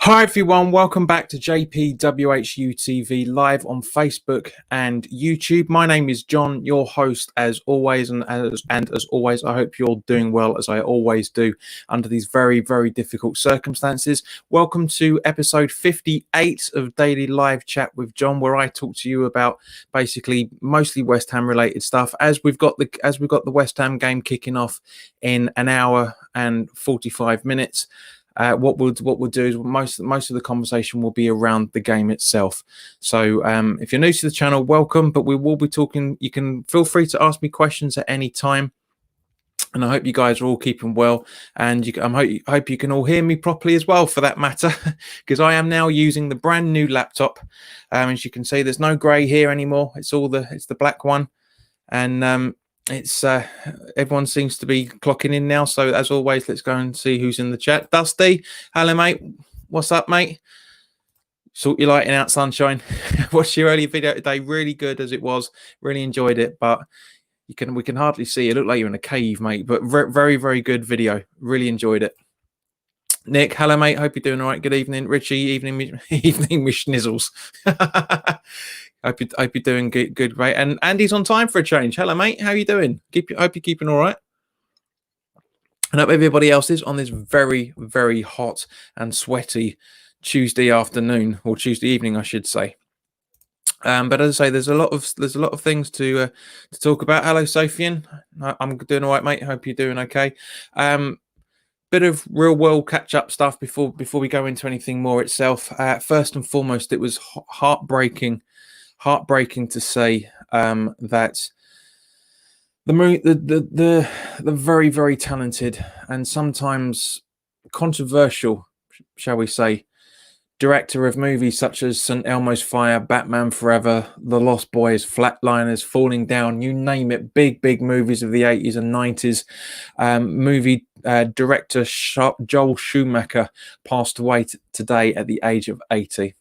Hi everyone, welcome back to WHU TV live on Facebook and YouTube. My name is John, your host as always, and as always, I hope you're doing well as I always do under these very, very difficult circumstances. Welcome to episode 58 of Daily Live Chat with John, where I talk to you about basically mostly West Ham related stuff. As we've got the West Ham game kicking off in an hour and 45 minutes. What we'll do is most of the conversation will be around the game itself. So if you're new to the channel, welcome. But we will be talking. You can feel free to ask me questions at any time. And I hope you guys are all keeping well, and I hope you can all hear me properly as well, for that matter, because I am now using the brand new laptop. As you can see, there's no grey here anymore. It's the black one, and it's everyone seems to be clocking in now. So as always, let's go and see who's in the chat. Dusty, hello mate, what's up mate? Sort your lighting out, sunshine. Watched your earlier video today, really good as it was. Really enjoyed it, but we can hardly see. It looked like you're in a cave, mate. But very, very good video. Really enjoyed it. Nick, hello mate. Hope you're doing all right. Good evening, Richie. Evening, with schnizzles. Hope you're doing good, mate. And Andy's on time for a change. Hello, mate. How you doing? Hope you're keeping all right. And hope everybody else is on this very, very hot and sweaty Tuesday afternoon, or Tuesday evening, I should say. But as I say, there's a lot of things to talk about. Hello, Sofian. I'm doing all right, mate. Hope you're doing okay. Bit of real world catch up stuff before we go into anything more itself. First and foremost, it was heartbreaking to say that the very, very talented and sometimes controversial, shall we say, director of movies such as St. Elmo's Fire, Batman Forever, The Lost Boys, Flatliners, Falling Down, you name it, big movies of the 80s and 90s. Movie director Joel Schumacher passed away today at the age of 80.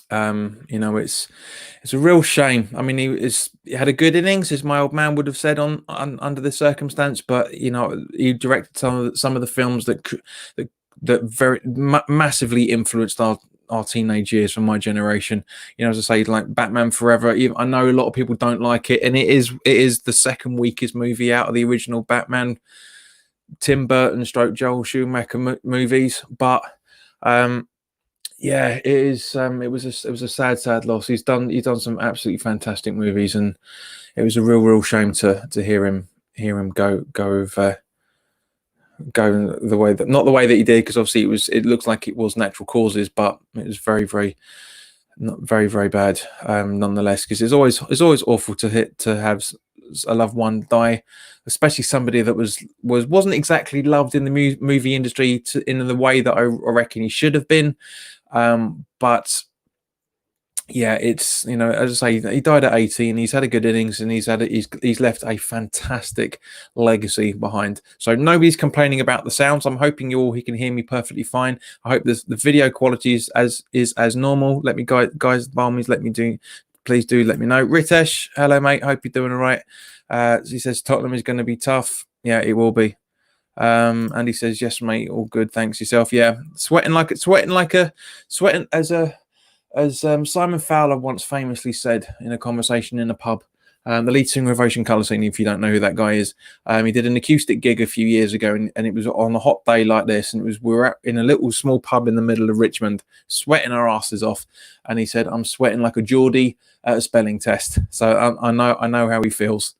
It's a real shame. I mean, he had a good innings, as my old man would have said under the circumstance, but he directed some of the films that very massively influenced our teenage years from my generation. As I say, like Batman Forever. I know a lot of people don't like it, and it is the second weakest movie out of the original Batman, Tim Burton / Joel Schumacher movies, but yeah, it is. It was a sad loss. He's done some absolutely fantastic movies, and it was a real shame to hear him go the way that, not the way that he did, because obviously it looks like it was natural causes, but it was very bad nonetheless, because it's always awful to have a loved one die, especially somebody that wasn't exactly loved in the movie industry in the way that I reckon he should have been. But yeah, it's, as I say, he died at 80, and he's had a good innings, and he's left a fantastic legacy behind. So nobody's complaining about the sounds. I'm hoping he can hear me perfectly fine. I hope the video quality is as normal. Let me guys, please do let me know. Ritesh, hello mate, hope you're doing all right. He says Tottenham is going to be tough. Yeah, it will be. And he says, yes mate, all good, thanks. Yourself? Yeah, sweating as Simon Fowler once famously said in a conversation in a pub. The lead singer of Ocean Colour Scene, if you don't know who that guy is, he did an acoustic gig a few years ago, and it was on a hot day like this, and we were in a little small pub in the middle of Richmond, sweating our asses off, and he said, I'm sweating like a Geordie at a spelling test. So I know how he feels.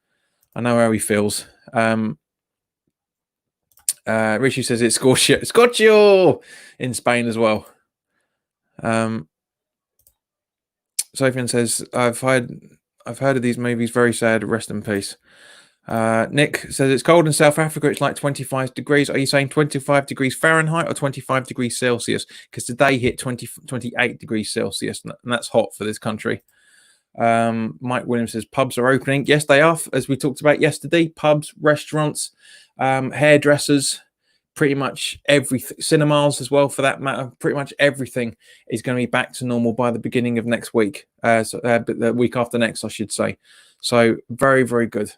Richie says it's Scorchio in Spain as well. Sofian says, I've heard of these movies, very sad, rest in peace. Nick says it's cold in South Africa, it's like 25 degrees. Are you saying 25 degrees Fahrenheit or 25 degrees Celsius? Because today hit 28 degrees Celsius, and that's hot for this country. Mike Williams says pubs are opening. Yes, they are, as we talked about yesterday. Pubs, restaurants, hairdressers, pretty much everything, cinemas as well for that matter, pretty much everything is going to be back to normal by the beginning of next week, the week after next, I should say. So very good.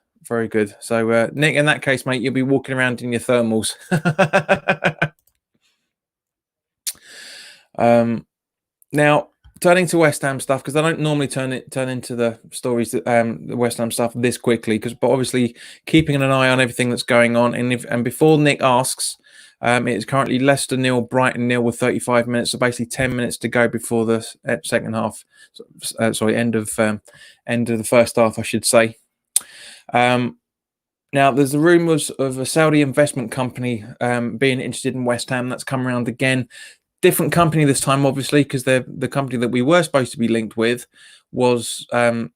So Nick, in that case, mate, you'll be walking around in your thermals. Now, turning to West Ham stuff, because I don't normally turn into the stories that the West Ham stuff this quickly, but obviously keeping an eye on everything that's going on. And before Nick asks, it is currently Leicester 0, Brighton 0 with 35 minutes, so basically 10 minutes to go before the second half. End of the first half, I should say. Now, there's the rumours of a Saudi investment company being interested in West Ham. That's come around again. Different company this time, obviously, because the company that we were supposed to be linked with was going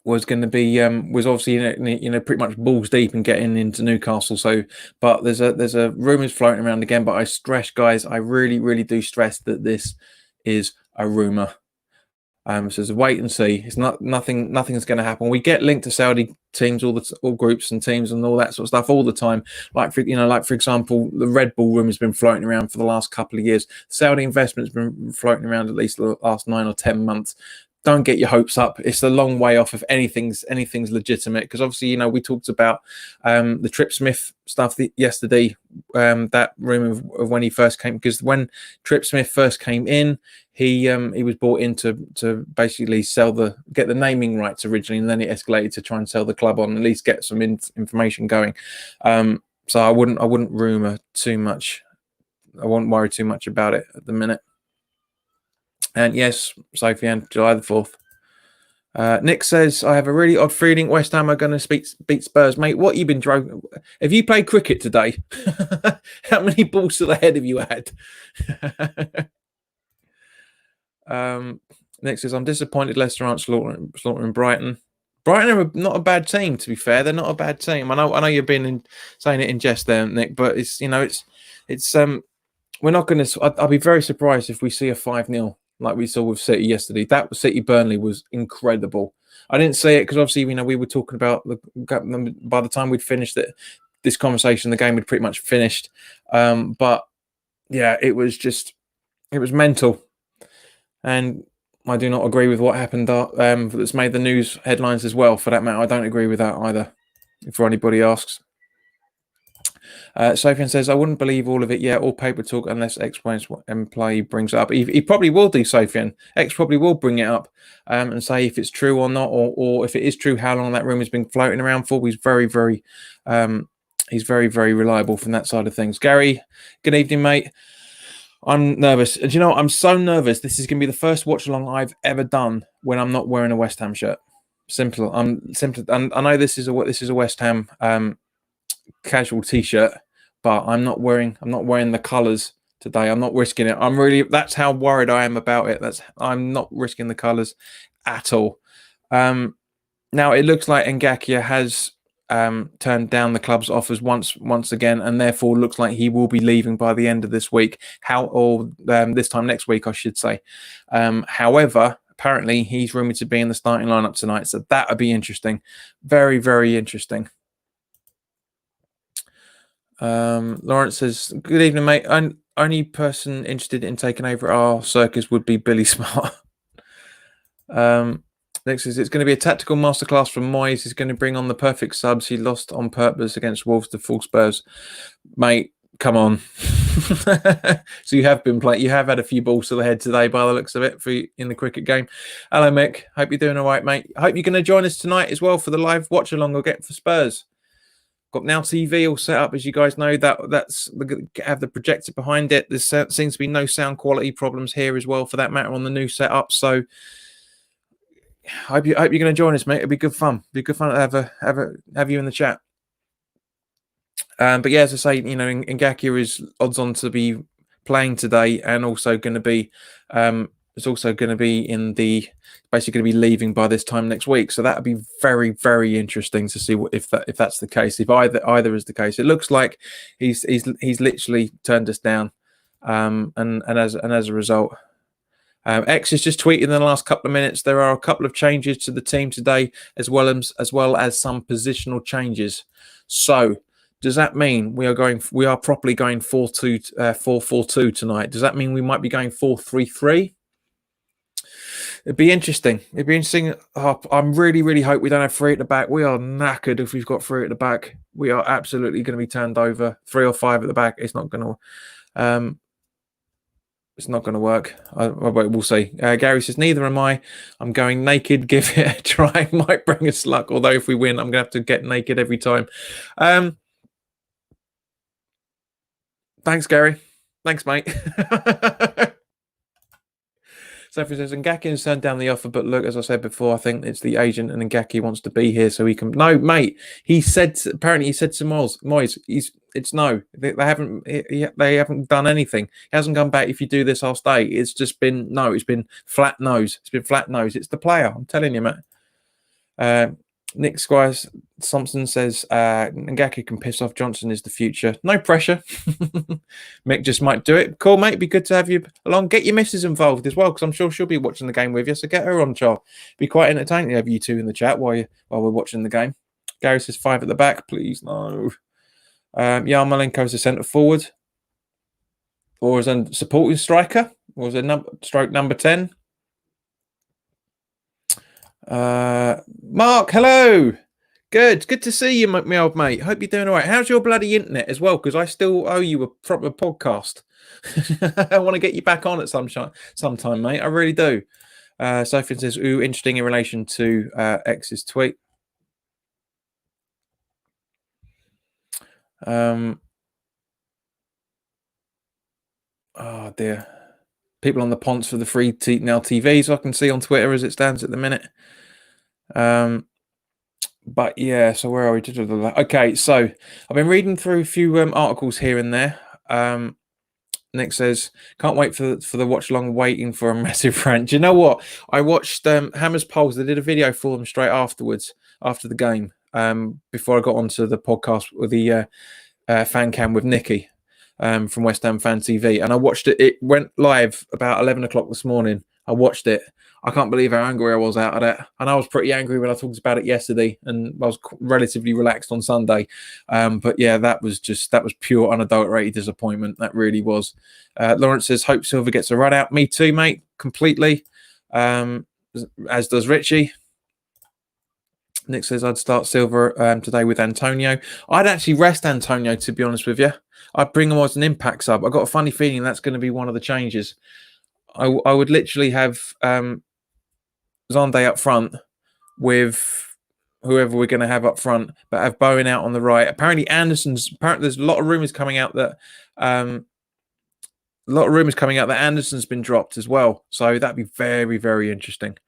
to be was obviously pretty much balls deep in getting into Newcastle. So, but there's a rumours floating around again. But I stress, guys, I really do stress that this is a rumour. So it's a wait and see. It's nothing's going to happen. We get linked to Saudi teams, all groups and teams and all that sort of stuff all the time. Like for example, the Red Bull rumor has been floating around for the last couple of years. Saudi investment's been floating around at least the last 9 or 10 months. Don't get your hopes up. It's a long way off if anything's legitimate. Because obviously, we talked about the Trip Smith stuff yesterday. That rumor of when he first came, because when Trip Smith first came in, he was brought in to basically get the naming rights originally, and then it escalated to try and sell the club on, at least get some information going. So I wouldn't rumor too much. I wouldn't worry too much about it at the minute. And yes, Sofian, July the 4th. Nick says, I have a really odd feeling West Ham are going to beat Spurs. Mate, what you been drunk? Have you played cricket today? How many balls to the head have you had? Nick says, I'm disappointed Leicester aren't slaughtering Brighton. Brighton are not a bad team, to be fair. They're not a bad team. I know you've been saying it in jest there, Nick, but it's we're not going to. I'll be very surprised if we see a 5-0 like we saw with City yesterday. That City Burnley was incredible. I didn't say it because obviously we were talking about by the time we'd finished this conversation, the game had pretty much finished. But yeah, it was mental, and I do not agree with what happened. That's made the news headlines as well. For that matter, I don't agree with that either. If anybody asks. Sofian says, I wouldn't believe all of it yet, all paper talk, unless X play brings it up. He probably will do, Sofian. X probably will bring it up and say if it's true or not, or if it is true, how long that rumor has been floating around for. He's very reliable from that side of things. Gary, good evening, mate. I'm nervous. And I'm so nervous. This is going to be the first watch along I've ever done when I'm not wearing a West Ham shirt. Simple. And I know this is a West Ham casual t-shirt, but I'm not wearing the colours today. I'm not risking it. That's how worried I am about it. I'm not risking the colours at all. Now it looks like Ngakia has turned down the club's offers once again, and therefore looks like he will be leaving by the end of this week. This time next week, I should say. However, apparently he's rumoured to be in the starting lineup tonight, so that would be interesting. Very, very interesting. Lawrence says, good evening, mate. Only person interested in taking over our circus would be Billy Smart. Next says, it's going to be a tactical masterclass from Moyes. He's going to bring on the perfect subs. He lost on purpose against Wolves to full Spurs. Mate, come on. So you have been playing. You have had a few balls to the head today by the looks of it in the cricket game. Hello, Mick. Hope you're doing all right, mate. Hope you're going to join us tonight as well for the live watch along we'll get for Spurs. Got Now TV all set up, as you guys know. That's have the projector behind it. There seems to be no sound quality problems here as well, for that matter, on the new setup. So, hope you're going to join us, mate. It'll be good fun. It'll be good fun to have you in the chat. But yeah, as I say, Ngakia is odds on to be playing today, and also going to be basically going to be leaving by this time next week. So that would be very, very interesting to see if that's the case. If either is the case, it looks like he's literally turned us down, and as a result, X has just tweeted in the last couple of minutes there are a couple of changes to the team today, as well as some positional changes. So does that mean we are properly going 4-4-2 tonight? Does that mean we might be going 4-3-3? It'd be interesting. I'm really hope we don't have three at the back. We are knackered if we've got three at the back. We are absolutely going to be turned over. 3 or 5 at the back. It's not going to. It's not going to work. We'll see. Gary says, neither am I. I'm going naked. Give it a try. Might bring us luck. Although if we win, I'm going to have to get naked every time. Thanks, Gary. Thanks, mate. Sophie says, Ngaki turned down the offer, but look, as I said before, I think it's the agent and Ngaki wants to be here so he can. No, mate. He said apparently he said to Moyes, it's no. They haven't done anything. He hasn't come back. If you do this, I'll stay. It's just been no. It's been flat nose. It's been flat nose. It's the player. I'm telling you, mate. Nick Squires Thompson says Ngaki can piss off. Johnson is the future. No pressure. Mick just might do it. Cool, mate. Be good to have you along. Get your missus involved as well, because I'm sure she'll be watching the game with you. So get her on, Charles. Be quite entertaining to have you two in the chat while we're watching the game. Gary says 5 at the back, please. No. Yarmolenko is a centre forward, or as a supporting striker, or as a number 10. Mark, hello. Good to see you, my old mate. Hope you're doing all right. How's your bloody internet as well? Because I still owe you a proper podcast. I want to get you back on at sometime, mate. I really do. Sophie says, ooh, interesting in relation to X's tweet. Oh dear. People on the ponce for the free now TVs I can see on Twitter as it stands at the minute. But yeah, so where are we? Okay, so I've been reading through a few articles here and there. Nick says, can't wait for the watch along, waiting for a massive rant. Do you know what? I watched Hammer's Polls. They did a video for them straight afterwards, after the game, before I got onto the podcast with the fan cam with Nikki from West Ham Fan TV. And I watched it. It went live about 11 o'clock this morning. I watched it. I can't believe how angry I was out of that. And I was pretty angry when I talked about it yesterday, and I was relatively relaxed on Sunday. But yeah, that was pure unadulterated disappointment. That really was. Lawrence says, hope Silva gets a run out. Me too, mate. Completely. As does Richie. Nick says, I'd start Silva today with Antonio. I'd actually rest Antonio, to be honest with you. I'd bring him as an impact sub. I've got a funny feeling that's going to be one of the changes. I would literally have Zonde up front with whoever we're going to have up front, but have Bowen out on the right. Apparently there's a lot of rumours coming out that Anderson's been dropped as well. So that'd be very, very interesting.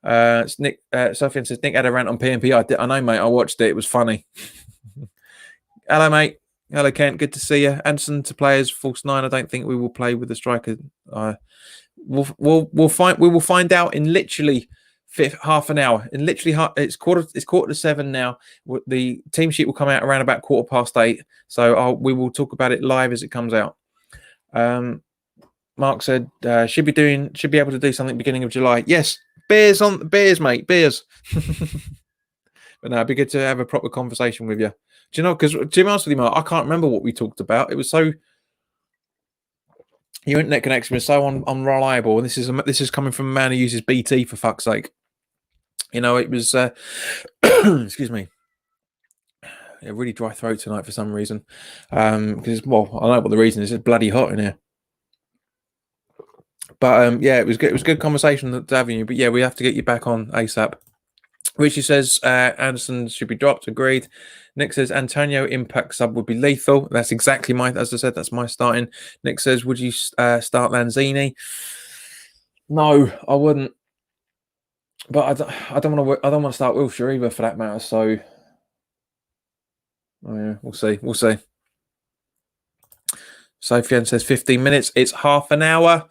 Nick Sofian says Nick had a rant on PNP. I know, mate. I watched it. It was funny. Hello, mate. Hello, Kent. Good to see you. Anderson to play as false 9. I don't think we will play with the striker. We will find out in literally half an hour. In literally it's quarter to 7 now. The team sheet will come out around about 8:15. So we will talk about it live as it comes out. Mark said should be able to do something beginning of July. Yes, beers, mate. Beers. But no, it'd be good to have a proper conversation with you. Do you know? Because to be honest with you, Mark, I can't remember what we talked about. It was so. Your internet connection was so unreliable, and this is coming from a man who uses BT, for fuck's sake. You know, it was. Excuse me. A really dry throat tonight for some reason. Because I don't know what the reason is. It's bloody hot in here. But yeah, it was good. It was a good conversation to having you. But yeah, we have to get you back on ASAP. Richie says Anderson should be dropped. Agreed. Nick says Antonio impact sub would be lethal. That's exactly as I said, that's my starting. Nick says, would you start Lanzini? No, I wouldn't. But I don't want to start Wilshere either, for that matter. So yeah, we'll see. Sofian says 15 minutes. It's half an hour.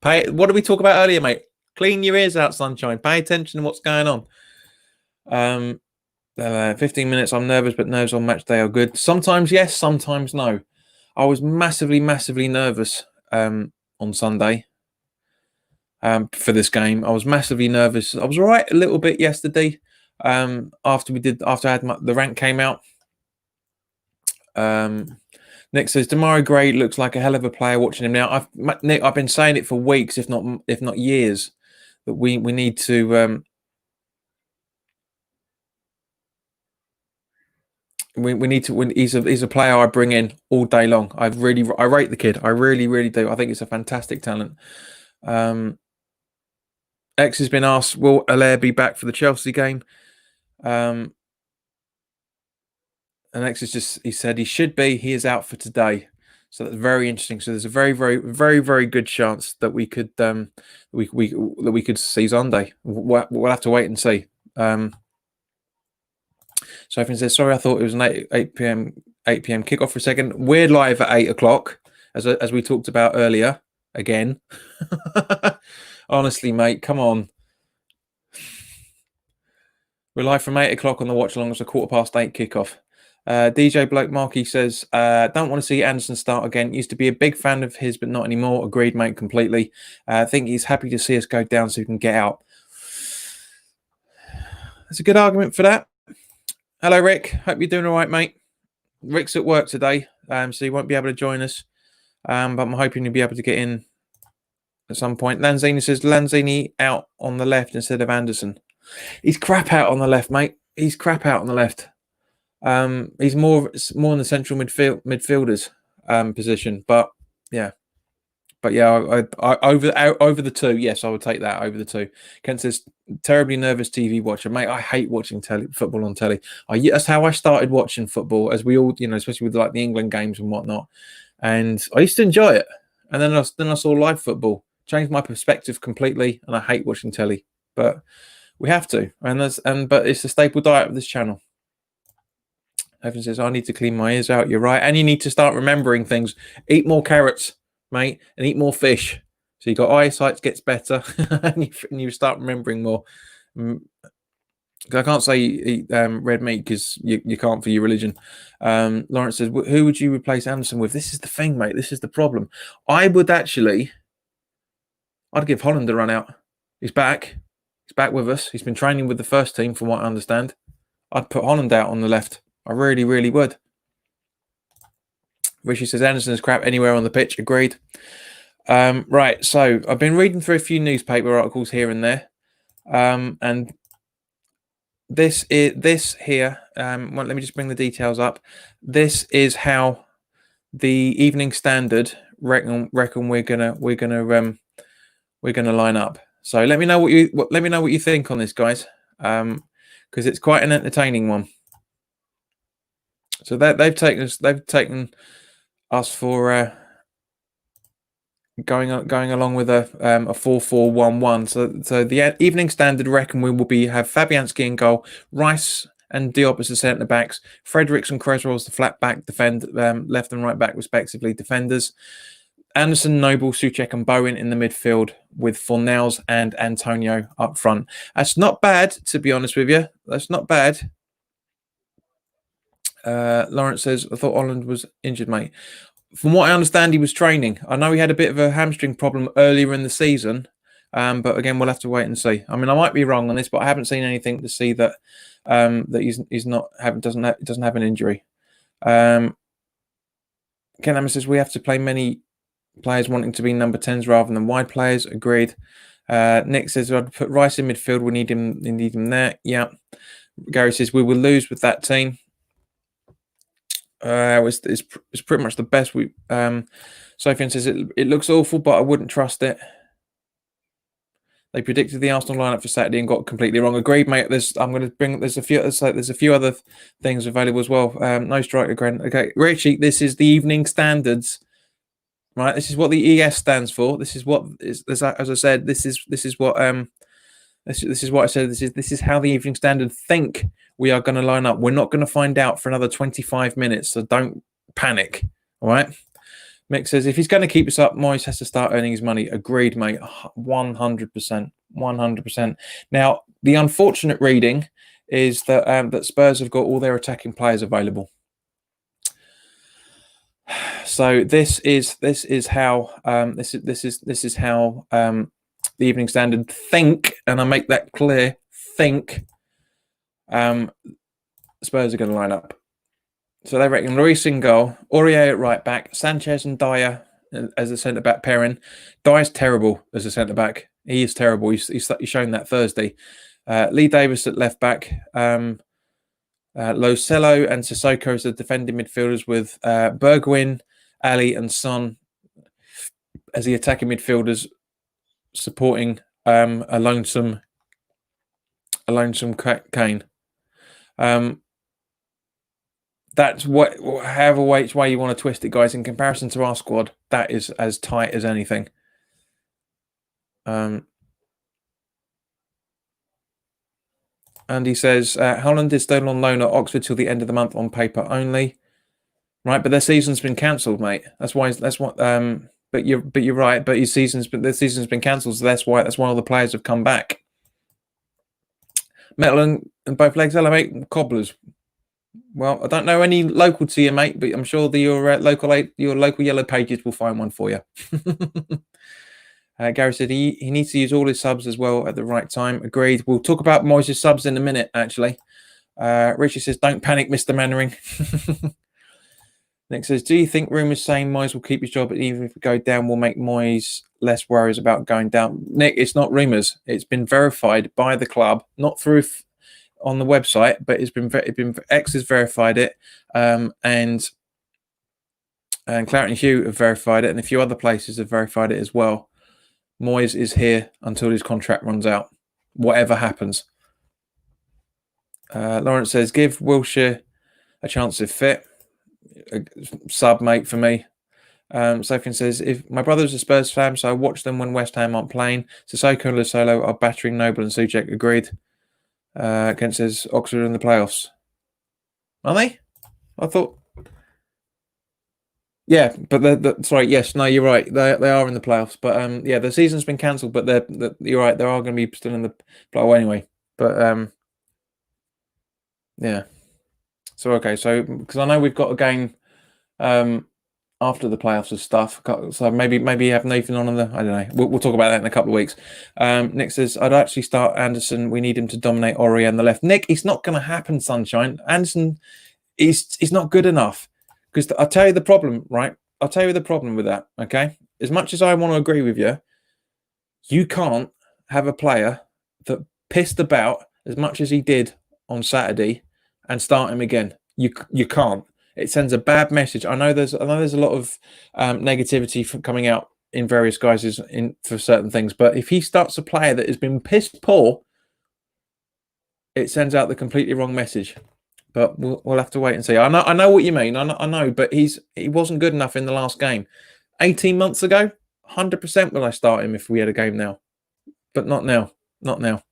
What did we talk about earlier, mate? Clean your ears out, sunshine. Pay attention to what's going on. 15 minutes. I'm nervous, but nerves on match day are good. Sometimes yes, sometimes no. I was massively, massively nervous on Sunday for this game. I was massively nervous. I was all right a little bit yesterday after the rank came out. Nick says Demarai Gray looks like a hell of a player. Watching him now, Nick, I've been saying it for weeks, if not years, that we need to. We need to win. He's a player I bring in all day long. I rate the kid. I really do. I think it's a fantastic talent. X has been asked, will Allaire be back for the Chelsea game? And X he said he should be. He is out for today. So that's very interesting. So there's a very good chance that we could we could see Zonde. We'll have to wait and see. Sophie says, sorry, I thought it was an 8 p.m. kickoff for a second. We're live at 8 o'clock, as we talked about earlier. Again. Honestly, mate, come on. We're live from 8 o'clock on the watch along. It's a 8:15 kickoff. DJ Bloke Markey says, don't want to see Anderson start again. Used to be a big fan of his, but not anymore. Agreed, mate, completely. I think he's happy to see us go down so he can get out. That's a good argument for that. Hello, Rick. Hope you're doing all right, mate. Rick's at work today, so he won't be able to join us. But I'm hoping he'll be able to get in at some point. Lanzini says, Lanzini out on the left instead of Anderson. He's crap out on the left, mate. He's crap out on the left. He's more in the central midfielders position, but yeah, I over the two. Yes, I would take that over the two. Kent says, terribly nervous TV watcher, mate. I hate watching football on telly. That's how I started watching football, as we all, especially with like the England games and whatnot. And I used to enjoy it, and then I saw live football, changed my perspective completely, and I hate watching telly, but we have to, but it's a staple diet of this channel. Evan says, I need to clean my ears out. You're right. And you need to start remembering things. Eat more carrots, mate, and eat more fish. So you got eyesight gets better and you start remembering more. I can't say eat red meat because you can't for your religion. Lawrence says, who would you replace Anderson with? This is the thing, mate. This is the problem. I'd give Holland a run out. He's back. He's back with us. He's been training with the first team from what I understand. I'd put Holland out on the left. I really would. Rishi says Anderson's crap anywhere on the pitch. Agreed. Right, so I've been reading through a few newspaper articles here and there, and this here. Well, let me just bring the details up. This is how the Evening Standard reckon we're gonna line up. So let me know what you think on this, guys, because it's quite an entertaining one. So they've taken us for going along with a 4-4-1-1. So the Evening Standard reckon we will have Fabianski in goal, Rice and Diop as the centre backs, Fredericks and Creswell as the flat back left and right back respectively defenders, Anderson, Noble, Souček and Bowen in the midfield with Fornals and Antonio up front. That's not bad, to be honest with you. That's not bad. Lawrence says, I thought Holland was injured, mate. From what I understand, he was training. I know he had a bit of a hamstring problem earlier in the season, but again, we'll have to wait and see. I mean, I might be wrong on this, but I haven't seen anything to see that he's not doesn't have an injury. Ken Hammer says we have to play many players wanting to be number 10s rather than wide players. Agreed. Nick says I'd put Rice in midfield. We need him there. Yeah. Gary says we will lose with that team. It's pretty much the best we. Sophie says it looks awful, but I wouldn't trust it. They predicted the Arsenal lineup for Saturday and got completely wrong. Agreed, mate. There's a few other things available as well. No striker, Gren. Okay, Richie, this is the Evening Standards, right? This is what the ES stands for. This is what is, as I said. This is what This is what I said. This is how the Evening Standard think we are going to line up. We're not going to find out for another 25 minutes, so don't panic. All right. Mick says if he's going to keep us up, Moyes has to start earning his money. Agreed, mate. 100%. 100%. Now, the unfortunate reading is that that Spurs have got all their attacking players available. So this is how the Evening Standard think, and I make that clear, think Spurs are going to line up. So they reckon Luis in goal, Aurier at right back, Sanchez and Dyer as a centre-back pairing. Dyer's terrible as a centre-back. He is terrible. He's shown that Thursday. Lee Davis at left back. Lo Cello and Sissoko as the defending midfielders, with Bergwijn, Ali, and Son as the attacking midfielders, supporting a lonesome Kane. That's however way you want to twist it, guys. In comparison to our squad, that is as tight as anything. And he says Holland is still on loan at Oxford till the end of the month on paper only, right? But their season's been cancelled, mate. That's why. That's what. But you're right. But their season's been cancelled, so that's why all the players have come back. Metal and both legs, hello, mate. Cobblers. Well, I don't know any local to you, mate, but I'm sure your local Yellow Pages will find one for you. Gary said he needs to use all his subs as well at the right time. Agreed. We'll talk about Moyes' subs in a minute, actually. Richard says, don't panic, Mr. Mannering. Nick says, do you think rumours saying Moyes will keep his job, even if we go down, will make Moyes less worries about going down? Nick, it's not rumours. It's been verified by the club, not through on the website, but it's been X has verified it, and Claret & Hugh have verified it, and a few other places have verified it as well. Moyes is here until his contract runs out, whatever happens. Lawrence says, give Wilshere a chance if fit. A sub, mate, for me. Sophie says, if my brother's a Spurs fan, so I watch them when West Ham aren't playing. Sissoko and Lo Cello are battering Noble and Souček. Agreed. Kent says, Oxford in the playoffs. Are they? I thought... Yeah, but sorry, yes, no, you're right. They are in the playoffs, but yeah, the season's been cancelled. But you're right, they are going to be still in the playoff anyway. But yeah. So okay, so because I know we've got a game after the playoffs and stuff, so maybe have Nathan on the. I don't know. We'll talk about that in a couple of weeks. Nick says, I'd actually start Anderson. We need him to dominate Ori on the left. Nick, it's not going to happen, sunshine. Anderson, he's not good enough. Because I'll tell you the problem, right? I'll tell you the problem with that, okay? As much as I want to agree with you, you can't have a player that pissed about as much as he did on Saturday and start him again. You can't. It sends a bad message. I know there's a lot of negativity coming out in various guises for certain things, but if he starts a player that has been pissed poor, it sends out the completely wrong message. But we'll have to wait and see. I know what you mean. I know, but he wasn't good enough in the last game. 18 months ago, 100% will I start him if we had a game now. But not now. Not now.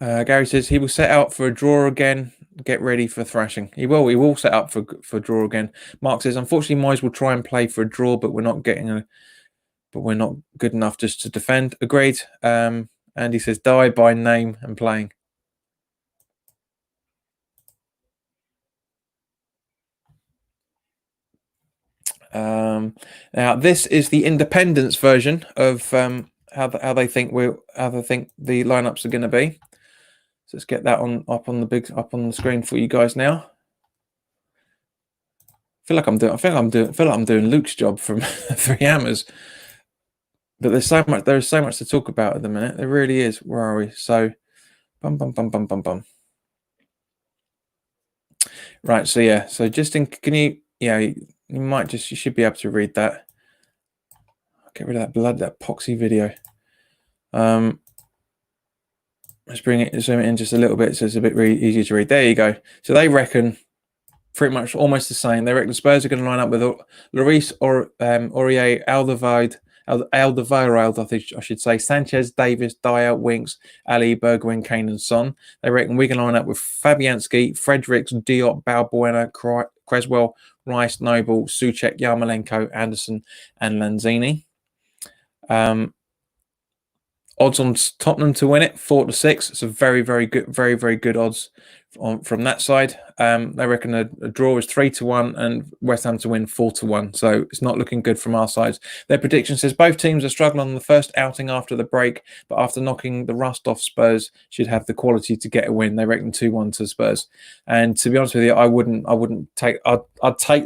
Gary says he will set out for a draw again. Get ready for thrashing. He will. He will set up for a draw again. Mark says, unfortunately, Moyes will try and play for a draw, but we're not good enough just to defend. Agreed. Andy says, die by name and playing. Now this is the independents version of how they think the lineups are going to be. So let's get that up on the screen for you guys now. I feel like I'm doing Luke's job from Three Hammers. But there is so much to talk about at the minute. There really is. Where are we? So bum. Right, so yeah. So just you should be able to read that. Get rid of that poxy video. Let's zoom it in just a little bit so it's a bit really easier to read. There you go. So they reckon pretty much almost the same. They reckon Spurs are going to line up with Lloris or Aurier, Alderweireld, I think I should say, Sanchez, Davis, Dyer, Winks, Ali, Bergwijn, Kane, and Son. They reckon we can line up with Fabianski, Fredericks, Diop, Balbuena, Creswell, Rice, Noble, Souček, Yarmolenko, Anderson, and Lanzini. Odds on Tottenham to win it, 4-6. It's a very, very good odds from that side. They reckon a draw is 3-1 and West Ham to win 4-1. So it's not looking good from our side. Their prediction says both teams are struggling on the first outing after the break, but after knocking the rust off, Spurs should have the quality to get a win. They reckon 2-1 to Spurs. And to be honest with you, I'd take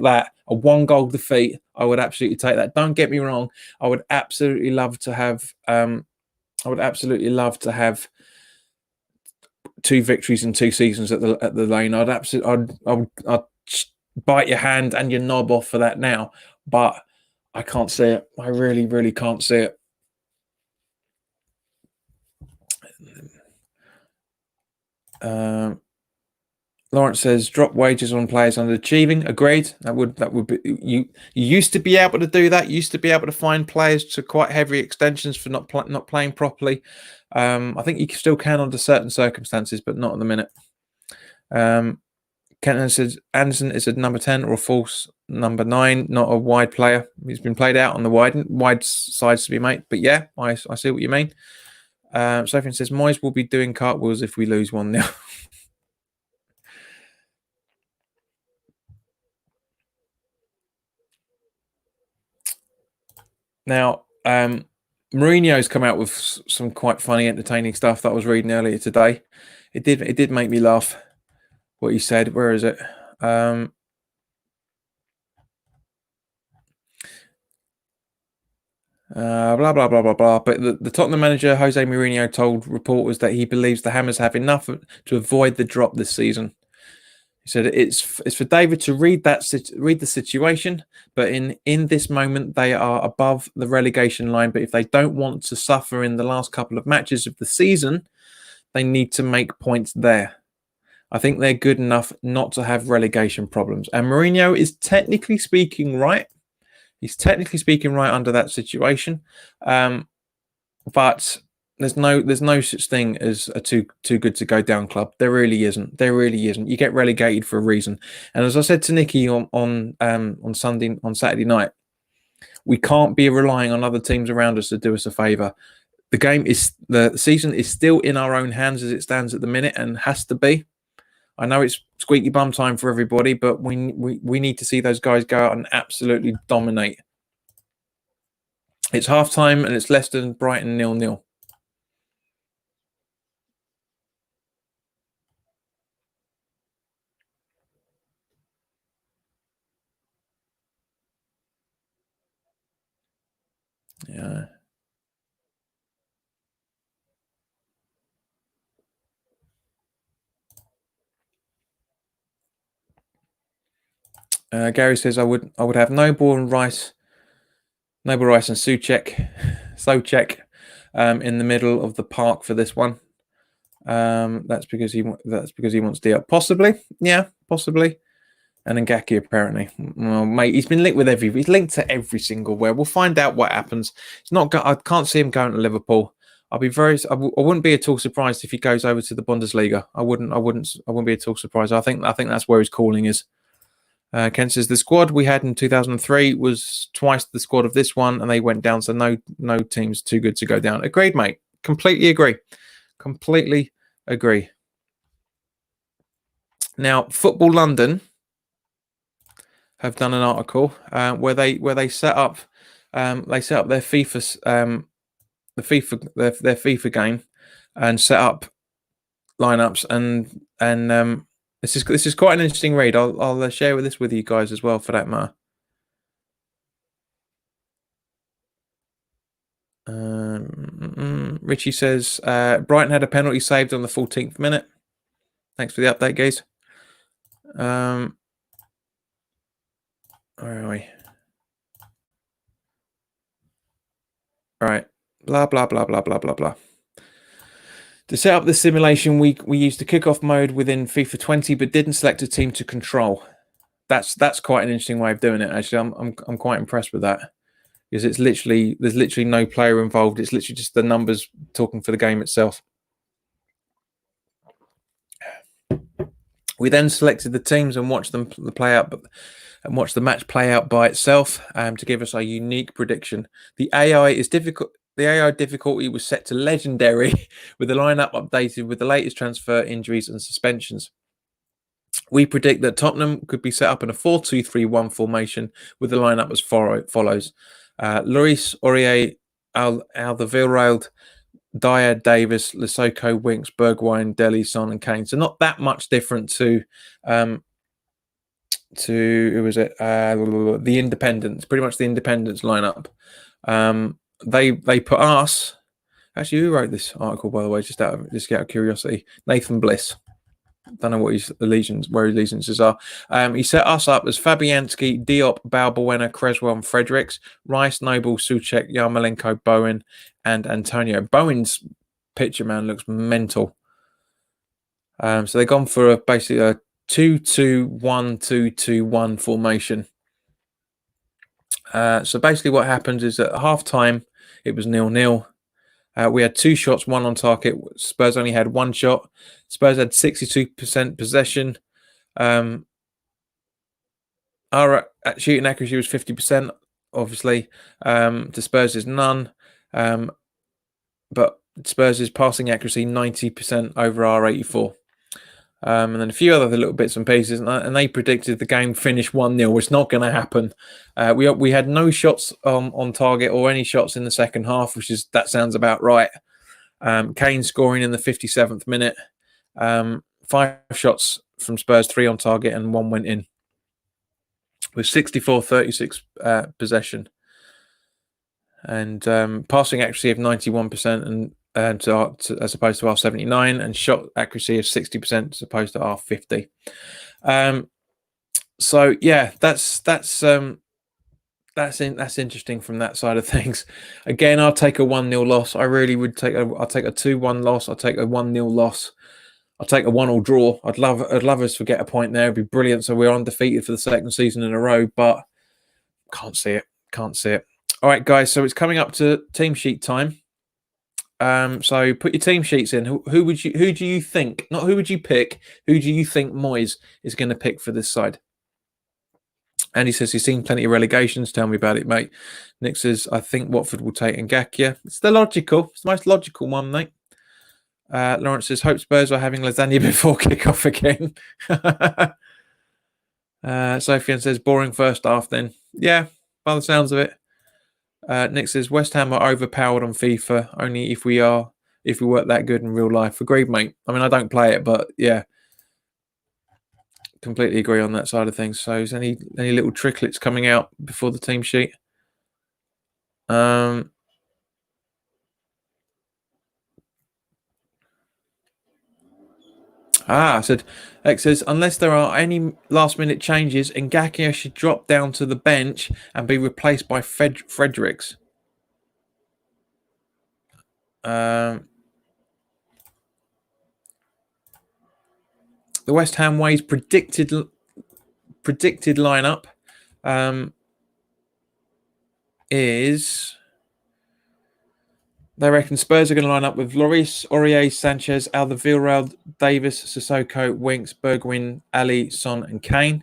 that. A 1-goal defeat. I would absolutely take that. Don't get me wrong. I would absolutely love to have 2 victories in 2 seasons at the Lane, I'd bite your hand and your knob off for that now. But I can't see it. I really, really can't see it. Lawrence says drop wages on players underachieving. Agreed. That would be you. You used to be able to do that. You used to be able to find players to quite heavy extensions for not playing properly. I think you still can under certain circumstances, but not at the minute. Kenton says Anderson is a number 10 or a false number 9, not a wide player. He's been played out on the wide sides to be made. But yeah, I see what you mean. Sophie says Moyes will be doing cartwheels if we lose 1-0. Now, Mourinho's come out with some quite funny, entertaining stuff that I was reading earlier today. It did make me laugh. What he said. Where is it? Blah blah blah blah blah. But the Tottenham manager Jose Mourinho told reporters that he believes the Hammers have enough to avoid the drop this season. He said it's for David to read the situation, but in this moment they are above the relegation line. But if they don't want to suffer in the last couple of matches of the season, they need to make points there. I think they're good enough not to have relegation problems. And Mourinho is technically speaking right. He's technically speaking right under that situation, but there's no such thing as a too good to go down club. There really isn't. There really isn't. You get relegated for a reason. And as I said to Nikki on Saturday night, we can't be relying on other teams around us to do us a favour. The season is still in our own hands as it stands at the minute, and has to be. I know it's squeaky bum time for everybody, but we need to see those guys go out and absolutely dominate. It's half time and it's Leicester and Brighton 0-0. Yeah. Gary says I would have Noble Rice and Souček in the middle of the park for this one. That's because he wants Diop. Possibly, yeah, possibly. And then Ngaki apparently. Well, mate, he's linked to every single where. We'll find out what happens. I can't see him going to Liverpool. I wouldn't be at all surprised if he goes over to the Bundesliga. I wouldn't be at all surprised. I think that's where his calling is. Ken says the squad we had in 2003 was twice the squad of this one, and they went down. So no team's too good to go down. Agreed, mate. Completely agree. Now, Football London have done an article where they set up their FIFA their FIFA game and set up lineups and this is quite an interesting read. I'll share this with you guys as well, for that matter. Richie says Brighton had a penalty saved on the 14th minute. Thanks for the update, guys. Where are we? All right. Blah blah blah blah blah blah blah. To set up the simulation, we used the kickoff mode within FIFA 20, but didn't select a team to control. That's quite an interesting way of doing it. Actually, I'm quite impressed with that, because there's literally no player involved. It's literally just the numbers talking for the game itself. We then selected the teams and watched them play out, and watched the match play out by itself to give us a unique prediction. The AI is difficult. The AI difficulty was set to legendary, with the lineup updated with the latest transfer, injuries, and suspensions. We predict that Tottenham could be set up in a 4-2-3-1 formation with the lineup as follows: Lloris, Aurier, Alderweireld, Dyer, Davis, Lesoko, Winks, Bergwijn, Dele, Son, and Kane. So not that much different to who was it? The Independents. Pretty much the Independents lineup. They put us Actually, who wrote this article, by the way? Just out of curiosity, Nathan Bliss. Don't know what his allegiance, where his allegiances are. He set us up as Fabianski, Diop, Balbuena, Creswell, and Fredericks, Rice, Noble, Suchek, Yarmolenko, Bowen, and Antonio. Bowen's picture, man, looks mental. So they've gone for basically a 2-2-1-2-2-1 formation. So basically what happens is at half time, it was 0-0. We had 2 shots, 1 on target. Spurs only had 1 shot. Spurs had 62% possession. Our shooting accuracy was 50%, obviously. To Spurs is none. But Spurs' passing accuracy 90% over our 84. And then a few other little bits and pieces, and they predicted the game finish 1-0. It's not going to happen. We had no shots on target or any shots in the second half, that sounds about right. Kane scoring in the 57th minute. 5 shots from Spurs, 3 on target, and 1 went in. With 64-36 possession. And passing accuracy of 91% and as opposed to our 79, and shot accuracy of 60% as opposed to our 50. So yeah, that's interesting from that side of things. Again, I'll take a 1-0 loss. I really would take I'll take a 2-1 loss. I'll take a 1-0 loss. I'll take a 1-1 draw. I'd love us to get a point there. It'd be brilliant. So we're undefeated for the second season in a row, but can't see it. All right, guys. So it's coming up to team sheet time. So put your team sheets in. Who do you think? Not who would you pick? Who do you think Moyes is going to pick for this side? And he says he's seen plenty of relegations. Tell me about it, mate. Nick says I think Watford will take Ngakia. It's the most logical one, mate. Lawrence says hope Spurs are having lasagna before kickoff again. Sofian says boring first half. Then yeah, by the sounds of it. Nick says West Ham are overpowered on FIFA. Only if we weren't that good in real life. Agreed, mate. I mean, I don't play it, but yeah, completely agree on that side of things. So, is any little tricklets coming out before the team sheet? I said X says unless there are any last minute changes, Ngakia should drop down to the bench and be replaced by Fredericks. The West Ham ways predicted lineup is they reckon Spurs are going to line up with Lloris, Aurier, Sanchez, Alderweireld, Davis, Sissoko, Winks, Bergwijn, Ali, Son, and Kane.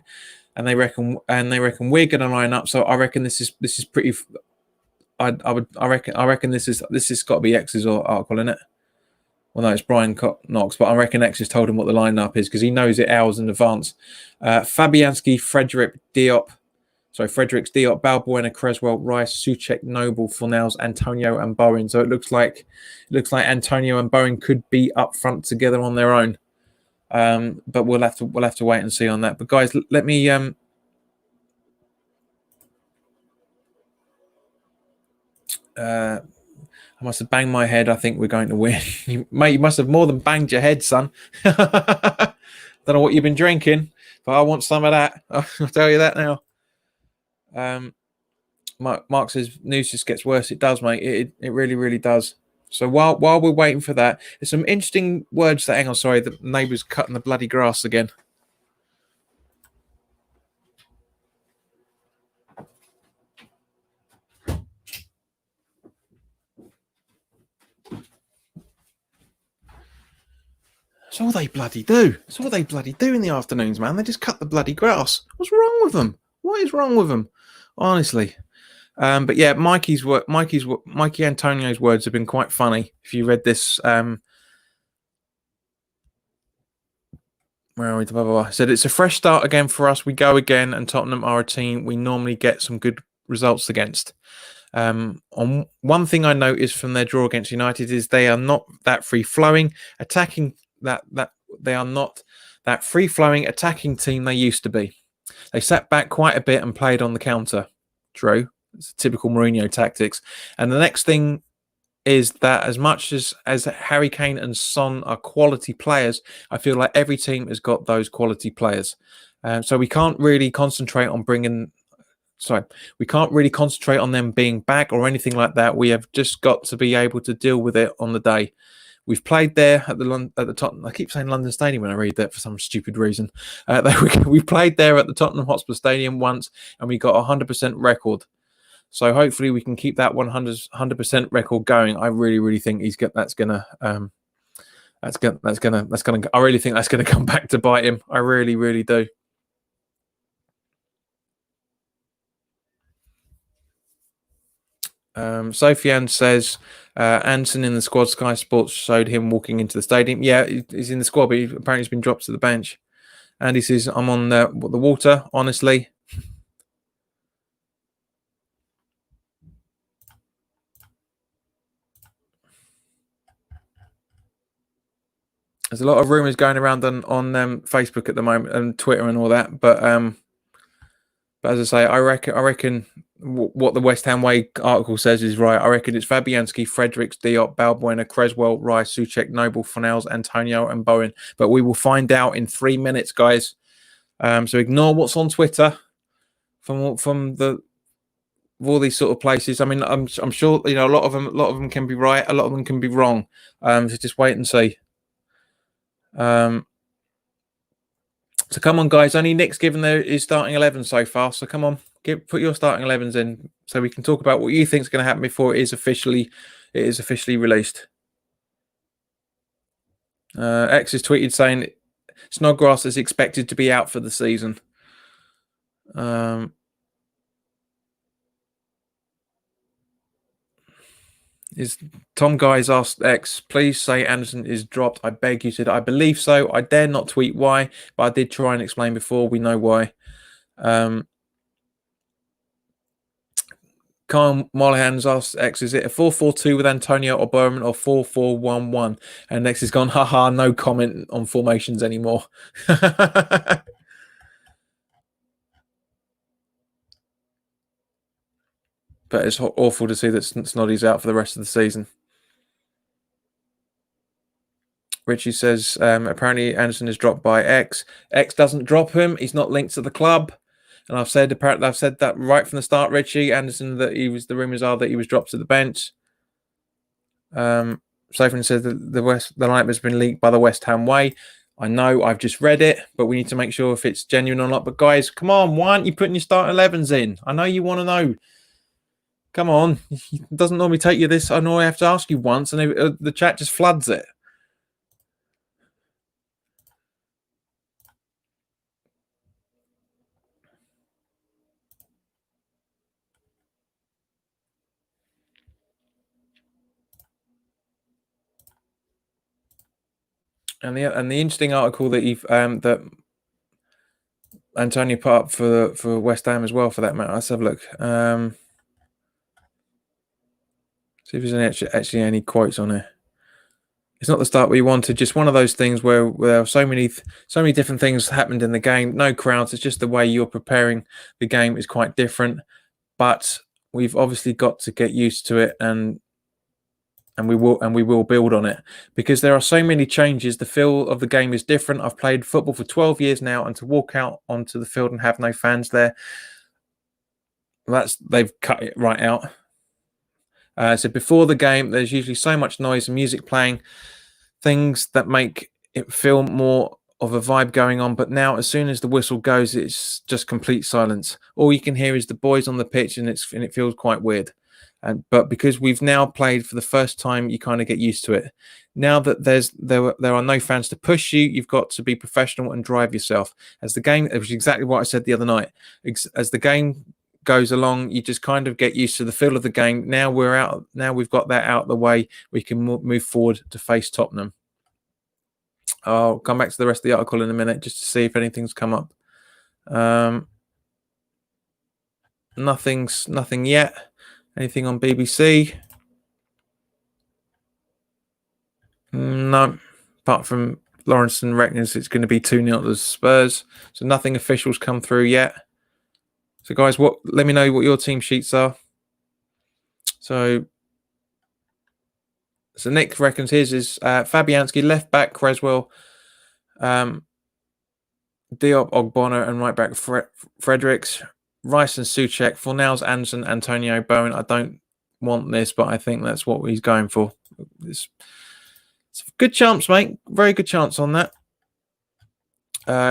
And they reckon we're going to line up. So I reckon this is pretty. I reckon this has got to be X's article, isn't it? Well, no, it's Brian Knox, but I reckon X has told him what the lineup is because he knows it hours in advance. Fabianski, Fredericks, Diop, Balbuena, Creswell, Rice, Suchek, Noble, Fornals, Antonio, and Bowen. So it looks like Antonio and Bowen could be up front together on their own. But we'll have to wait and see on that. But guys, let me I must have banged my head. I think we're going to win. Mate, you must have more than banged your head, son. Don't know what you've been drinking, but I want some of that. I'll tell you that now. Mark says news just gets worse. It does, mate. It really, really does. So while we're waiting for that, there's some interesting words that hang on. Sorry, the neighbour's cutting the bloody grass again. That's all they bloody do. That's all they bloody do in the afternoons, man. They just cut the bloody grass. What's wrong with them? What is wrong with them? Honestly. But yeah, Mikey Antonio's words have been quite funny. If you read this, where are we? Blah, blah, blah. Said it's a fresh start again for us. We go again, and Tottenham are a team we normally get some good results against. On one thing I noticed from their draw against United is they are not that free flowing attacking. That they are not that free flowing attacking team they used to be. They sat back quite a bit and played on the counter. True. It's typical Mourinho tactics. And the next thing is that as much as Harry Kane and Son are quality players, I feel like every team has got those quality players. So we can't really concentrate on bringing. Sorry, we can't really concentrate on them being back or anything like that. We have just got to be able to deal with it on the day. We've played there at the Tottenham. I keep saying London Stadium when I read that for some stupid reason. We played there at the Tottenham Hotspur Stadium once, and we got a 100% record. So hopefully we can keep that 100% record going. I really think that's gonna. I really think that's gonna come back to bite him. I really do. Sofiane says Anson in the squad. Sky Sports showed him walking into the stadium. Yeah, he's in the squad, but apparently he's been dropped to the bench. And he says, "I'm on the water. Honestly, there's a lot of rumors going around on Facebook at the moment and Twitter and all that. But as I say, I reckon what the West Ham Way article says is right. I reckon it's Fabianski, Fredericks, Diop, Balbuena, Creswell, Rice, Souček, Noble, Fornals, Antonio, and Bowen. But we will find out in 3 minutes, guys. So ignore what's on Twitter from all these sort of places. I mean, I'm sure a lot of them can be right, a lot of them can be wrong. So just wait and see. So come on, guys. Only Nick's given his starting 11 so far. So come on, put your starting 11s in, so we can talk about what you think is going to happen before it is officially released. X has tweeted saying Snodgrass is expected to be out for the season. Is Tom Guys asked X, please say Anderson is dropped. I beg you. Said, I believe so. I dare not tweet why, but I did try and explain before. We know why. Kyle Mollahan's asked X, is it a 4-4-2 with Antonio or Berman or 4-4-1-1? And X has gone, haha, no comment on formations anymore. But it's awful to see that Snoddy's out for the rest of the season. Richie says, apparently Anderson is dropped by X. X doesn't drop him. He's not linked to the club. And I've said that right from the start, Richie. Anderson, the rumours are that he was dropped to the bench. Sophie says that the lineup has been leaked by the West Ham Way. I know, I've just read it, but we need to make sure if it's genuine or not. But guys, come on, why aren't you putting your starting 11s in? I know you want to know. Come on, it doesn't normally take you this. I know I have to ask you once, and the chat just floods it. And the interesting article that that Antonio put up for West Ham as well, for that matter. Let's have a look. See if there's actually any quotes on it. It's not the start we wanted. Just one of those things where there are so many different things happened in the game. No crowds. It's just the way you're preparing the game is quite different. But we've obviously got to get used to it, and we will build on it, because there are so many changes. The feel of the game is different. I've played football for 12 years now, and to walk out onto the field and have no fans there, they've cut it right out. So before the game, there's usually so much noise and music playing, things that make it feel more of a vibe going on. But now, as soon as the whistle goes, it's just complete silence. All you can hear is the boys on the pitch, and it feels quite weird. But because we've now played for the first time, you kind of get used to it. Now that there are no fans to push you, you've got to be professional and drive yourself. As the game, it was exactly what I said the other night. As the game goes along, you just kind of get used to the feel of the game. Now we've got that out of the way. We can move forward to face Tottenham. I'll come back to the rest of the article in a minute just to see if anything's come up. Nothing yet. Anything on BBC? No. Apart from Lawrence and reckons it's going to be 2-0 to the Spurs. So nothing official's come through yet. So guys, let me know what your team sheets are. So So Nick reckons his is Fabianski, left back Creswell, Diop, Ogbonna, and right back Fredericks, Rice and Souček, Fornals, Anderson, Antonio, Bowen. I don't want this, but I think that's what he's going for. It's a good chance, mate. Very good chance on that.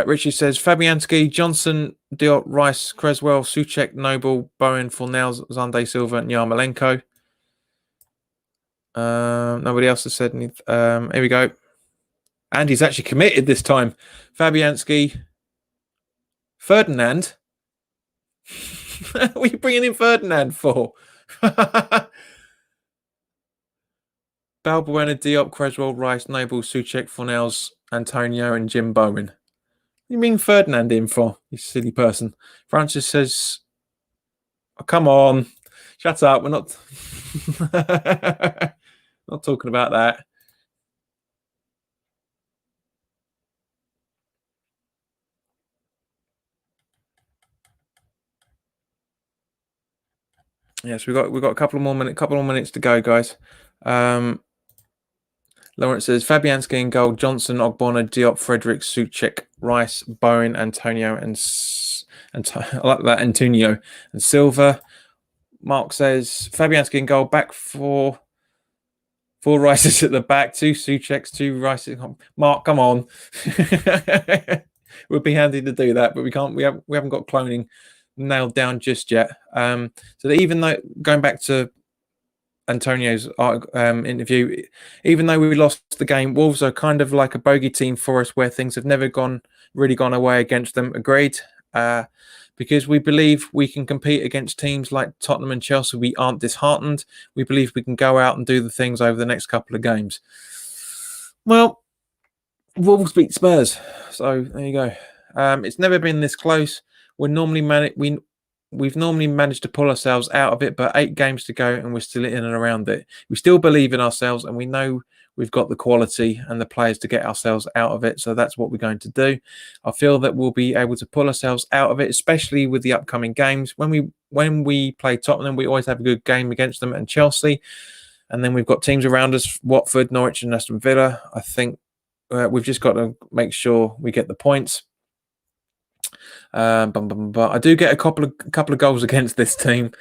Richie says Fabianski, Johnson, Diop, Rice, Creswell, Souček, Noble, Bowen, Fornals, Zande Silva, and Yarmolenko. Nobody else has said anything. Here we go. And he's actually committed this time. Fabianski, Ferdinand. What are you bringing in Ferdinand for? Balbuena, Diop, Creswell, Rice, Noble, Souček, Fornals, Antonio, and Jim Bowen. What do you mean Ferdinand in for, you silly person? Francis says, oh, come on. Shut up. We're not not talking about that. Yes, we've got a couple more minutes to go, guys. Lawrence says Fabianski in goal, Johnson, Ogbonna, Diop, Frederick, Souček, Rice, Bowen, Antonio, and I like that, Antonio and Silva. Mark says Fabianski in goal, back four Rices at the back, 2 Součeks, 2 Rices. Mark, come on. It would be handy to do that, but we can't. We haven't got cloning nailed down just yet. So that even though, going back to Antonio's interview, even though we lost the game, Wolves are kind of like a bogey team for us, where things have never really gone away against them. Agreed. Because we believe we can compete against teams like Tottenham and Chelsea. We aren't disheartened. We believe we can go out and do the things over the next couple of games. Well, Wolves beat Spurs, so there you go. It's never been this close. We've normally managed to pull ourselves out of it, but 8 games to go and we're still in and around it. We still believe in ourselves, and we know we've got the quality and the players to get ourselves out of it. So that's what we're going to do. I feel that we'll be able to pull ourselves out of it, especially with the upcoming games. When we play Tottenham, we always have a good game against them, and Chelsea. And then we've got teams around us, Watford, Norwich, and Aston Villa. I think we've just got to make sure we get the points. But I do get a couple of goals against this team.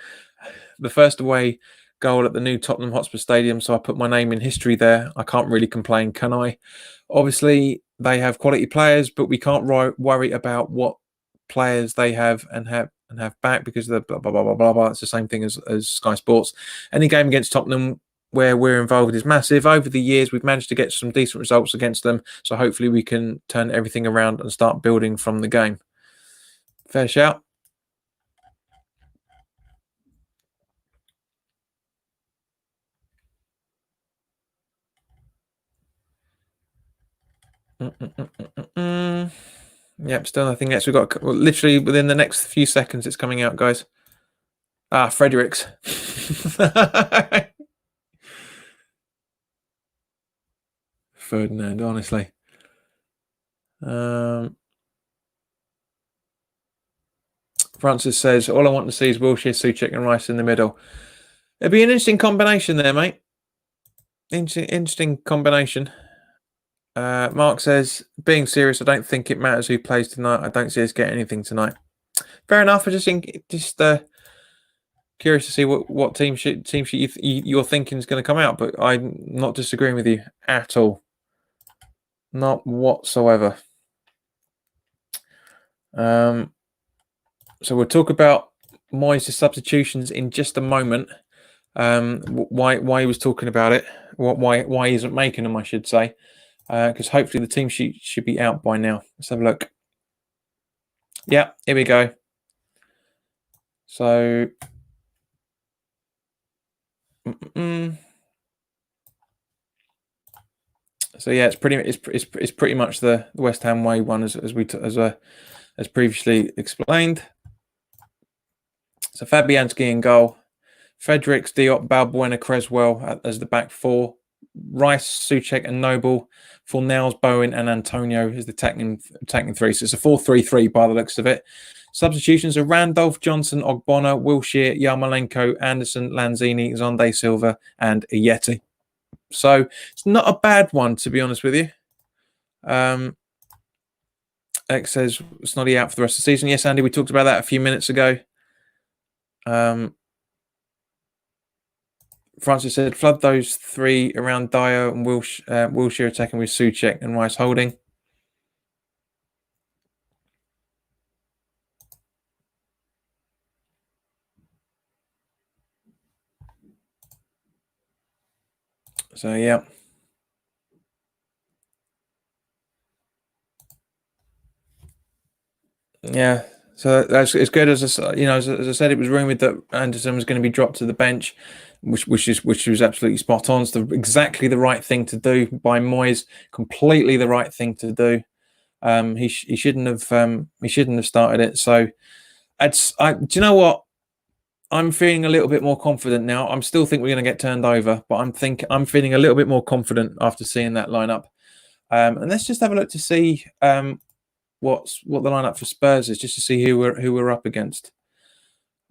The first away goal at the new Tottenham Hotspur Stadium, so I put my name in history there. I can't really complain, can I? Obviously, they have quality players, but we can't worry about what players they have back, because of the blah blah blah blah blah blah. It's the same thing as Sky Sports. Any game against Tottenham where we're involved is massive. Over the years, we've managed to get some decent results against them, so hopefully we can turn everything around and start building from the game. Fair shout. Yep, still nothing else. We've got literally within the next few seconds, it's coming out, guys. Fredericks. Ferdinand, honestly. Francis says, all I want to see is Wilshere, Souček, and Rice in the middle. It'd be an interesting combination there, mate. Interesting combination. Mark says, being serious, I don't think it matters who plays tonight. I don't see us getting anything tonight. Fair enough. I just think, curious to see what team sheet you're thinking is going to come out, but I'm not disagreeing with you at all. Not whatsoever. So we'll talk about Moyes' substitutions in just a moment. Why he was talking about it, why he isn't making them, I should say, because hopefully the team sheet should be out by now. Let's have a look. Yeah, here we go. So, so yeah, it's pretty much the West Ham way one as previously explained. So Fabianski in goal, Fredericks, Diop, Balbuena, Creswell as the back 4, Rice, Souček, and Noble, Fornals, Bowen, and Antonio is the attacking 3. So it's a 4-3-3 by the looks of it. Substitutions are Randolph, Johnson, Ogbonna, Wilshere, Yarmolenko, Anderson, Lanzini, Zande Silva, and Ajeti. So it's not a bad one, to be honest with you. X says Snoddy out for the rest of the season. Yes, Andy, we talked about that a few minutes ago. Francis said, flood those three around Dyer and Wilshere attacking with Souček and Rice holding. So, yeah. Yeah. So that's as good as as I said, it was rumored that Anderson was going to be dropped to the bench, which was absolutely spot on. It's exactly the right thing to do by Moyes. Completely the right thing to do. He shouldn't have started it. So, do you know what? I'm feeling a little bit more confident now. I still think we're going to get turned over, but I'm feeling a little bit more confident after seeing that lineup. And let's just have a look to see what the lineup for Spurs is, just to see who we're up against.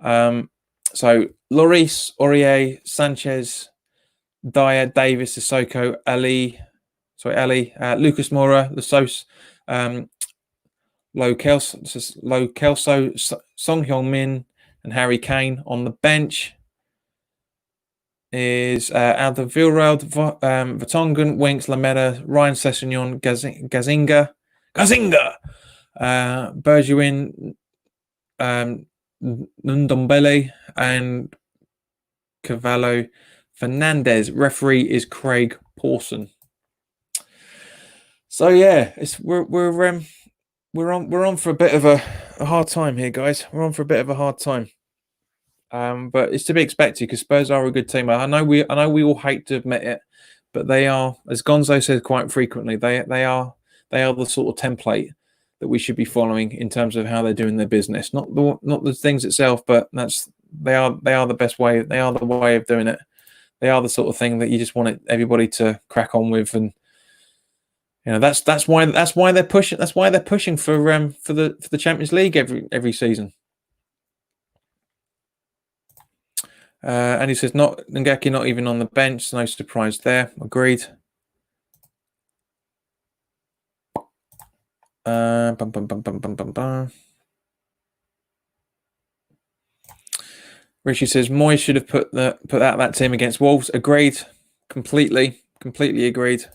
So Lloris, Aurier, Sanchez, Dyer, Davis, Sissoko, Ali, Lucas Moura, Lassos, Lo Celso, Song Hyun-min, and Harry Kane. On the bench is Alderweireld, Vertonghen, Winks, Lamela, Ryan Sessegnon, Gazinga, Bergwijn, Ndombele, and Cavallo Fernandez. Referee is Craig Pawson. So yeah, we're on for a bit of a hard time here, guys. We're on for a bit of a hard time. But it's to be expected because Spurs are a good team. I know we all hate to admit it, but they are, as Gonzo says quite frequently, they are the sort of template that we should be following in terms of how they're doing their business. Not the things itself, but they are the best way. They are the way of doing it. They are the sort of thing that you just want everybody to crack on with, and that's why they're pushing. That's why they're pushing for the Champions League every season. And he says Ngaki not even on the bench. No surprise there. Agreed. Richie says Moyes should have put out that team against Wolves. Agreed. Completely agreed.